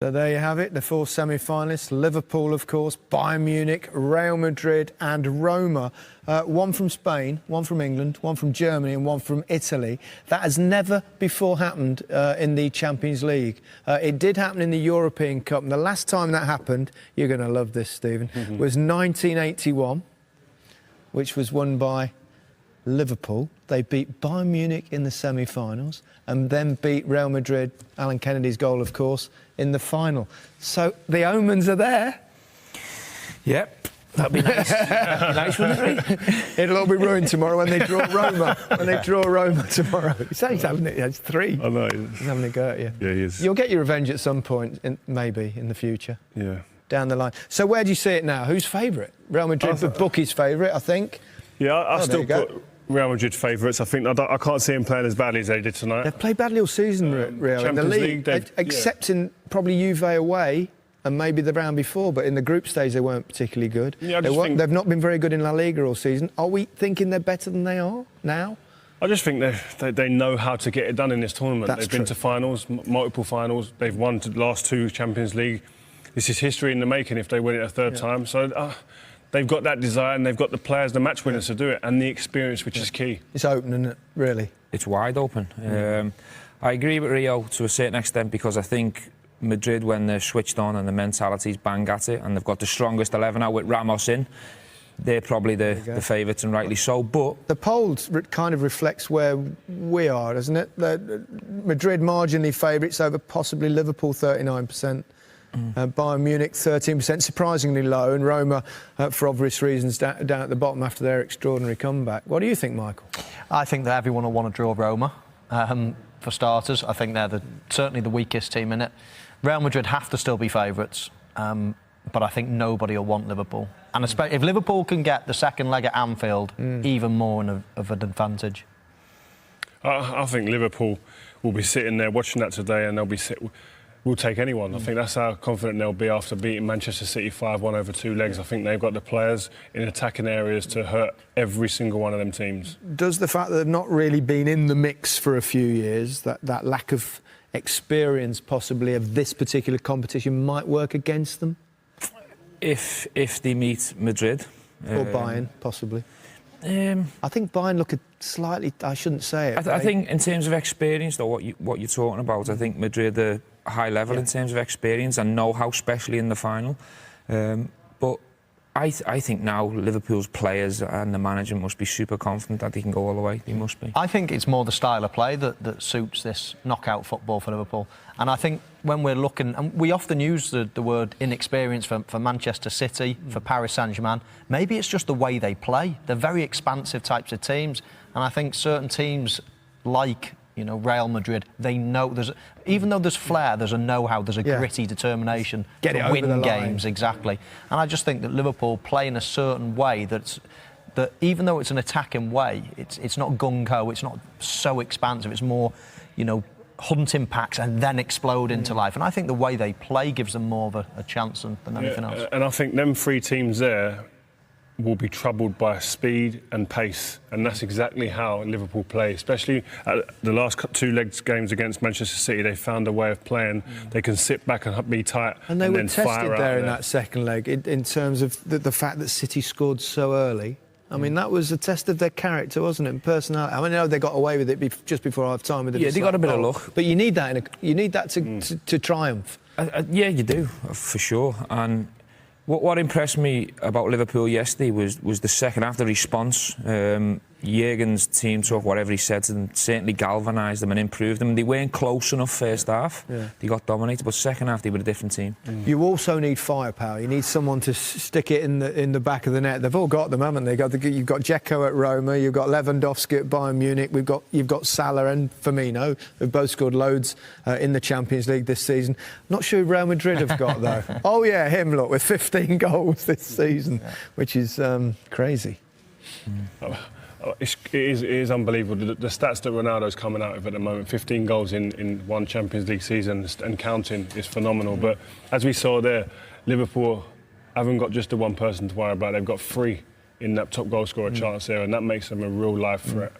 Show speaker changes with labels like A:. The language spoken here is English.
A: So there you have it, the four semi-finalists. Liverpool, of course, Bayern Munich, Real Madrid and Roma. One from Spain, one from England, one from Germany and one from Italy. That has never before happened in the Champions League. It did happen in the European Cup. And the last time that happened, you're going to love this, Stephen, was 1981, which was won by Liverpool. They beat Bayern Munich in the semi-finals and then beat Real Madrid, Alan Kennedy's goal, of course, in the final. So the omens are there.
B: Yep, that'd be nice. That'd be nice, wouldn't it?
A: It'll all be ruined tomorrow when they draw Roma. When they draw Roma tomorrow. He's having it. It's three.
C: I know.
A: He's having a go at you.
C: Yeah, he is.
A: You'll get your revenge at some point, maybe in the future.
C: Yeah.
A: Down the line. So where do you see it now? Who's favourite? Real Madrid, the bookies' favourite, I think.
C: Yeah, I still put Real Madrid favourites. I think I can't see them playing as badly as they did tonight.
A: They've played badly all season, Real. In the league, excepting probably Juve away and maybe the round before, but in the group stage they weren't particularly good.
C: Yeah,
A: they've not been very good in La Liga all season. Are we thinking they're better than they are now?
C: I just think they know how to get it done in this tournament.
A: That's
C: They've been to finals, multiple finals. They've won the last two Champions League. This is history in the making if they win it a third time. So they've got that desire and they've got the players, the match winners to do it, and the experience, which is key.
A: It's open, isn't it, really?
B: It's wide open. I agree with Rio to a certain extent because I think Madrid, when they're switched on and the mentality's bang at it and they've got the strongest 11 out with Ramos in, they're probably the favourites, and rightly so. But
A: the polls kind of reflects where we are, doesn't it? Madrid marginally favourites over possibly Liverpool 39%. Bayern Munich 13%, surprisingly low, and Roma, for obvious reasons, down at the bottom after their extraordinary comeback. What do you think, Michael?
D: I think that everyone will want to draw Roma, for starters. I think they're certainly the weakest team in it. Real Madrid have to still be favourites, but I think nobody will want Liverpool. And if Liverpool can get the second leg at Anfield, even more of an advantage.
C: I think Liverpool will be sitting there watching that today, and will take anyone. I think that's how confident they'll be after beating Manchester City 5-1 over 2 legs. I think they've got the players in attacking areas to hurt every single one of them teams.
A: Does the fact that they've not really been in the mix for a few years, that lack of experience possibly of this particular competition, might work against them?
B: If they meet Madrid.
A: Or Bayern, possibly. I think Bayern look slightly... I shouldn't say it.
B: I think in terms of experience, though, what you're talking about, I think Madrid are high level in terms of experience and know-how, especially in the final. But I think now Liverpool's players and the management must be super confident that they can go all the way. They must be.
D: I think it's more the style of play that suits this knockout football for Liverpool. And I think when we're looking, and we often use the word inexperience for Manchester City, for Paris Saint-Germain, maybe it's just the way they play. They're very expansive types of teams. And I think certain teams like, Real Madrid, they know even though there's flair, there's a know-how, there's a gritty determination to win games, exactly. And I just think that Liverpool play in a certain way that even though it's an attacking way, it's not gung-ho, it's not so expansive, it's more, hunting packs and then explode into life. And I think the way they play gives them more of a chance than anything else.
C: And I think them 3 teams there will be troubled by speed and pace, and that's exactly how Liverpool play, especially at the last 2 legs games against Manchester City. They found a way of playing. They can sit back and be tight and
A: they
C: then
A: were tested
C: fire
A: there
C: out
A: in that second leg in terms of the fact that City scored so early. I mean, that was a test of their character, wasn't it, and personality. I mean, I know they got away with it just before half-time with
B: they got a bit of luck,
A: but you need that to triumph.
B: Yeah, you do, for sure. And what impressed me about Liverpool yesterday was the second half, the response. Jurgen's team took whatever he said to them, certainly galvanised them and improved them. They weren't close enough first half. They got dominated, but second half they were a different team.
A: You also need firepower. You need someone to stick it in the back of the net. They've all got them, haven't they? You've got Dzeko at Roma, you've got Lewandowski at Bayern Munich, you've got Salah and Firmino, who've both scored loads in the Champions League this season. Not sure who Real Madrid have got, though. Oh, yeah, him, look, with 15 goals this season, which is crazy.
C: It is unbelievable. The stats that Ronaldo's coming out with at the moment, 15 goals in one Champions League season and counting, is phenomenal. But as we saw there, Liverpool haven't got just the one person to worry about. They've got 3 in that top goal scorer chance there, and that makes them a real live threat.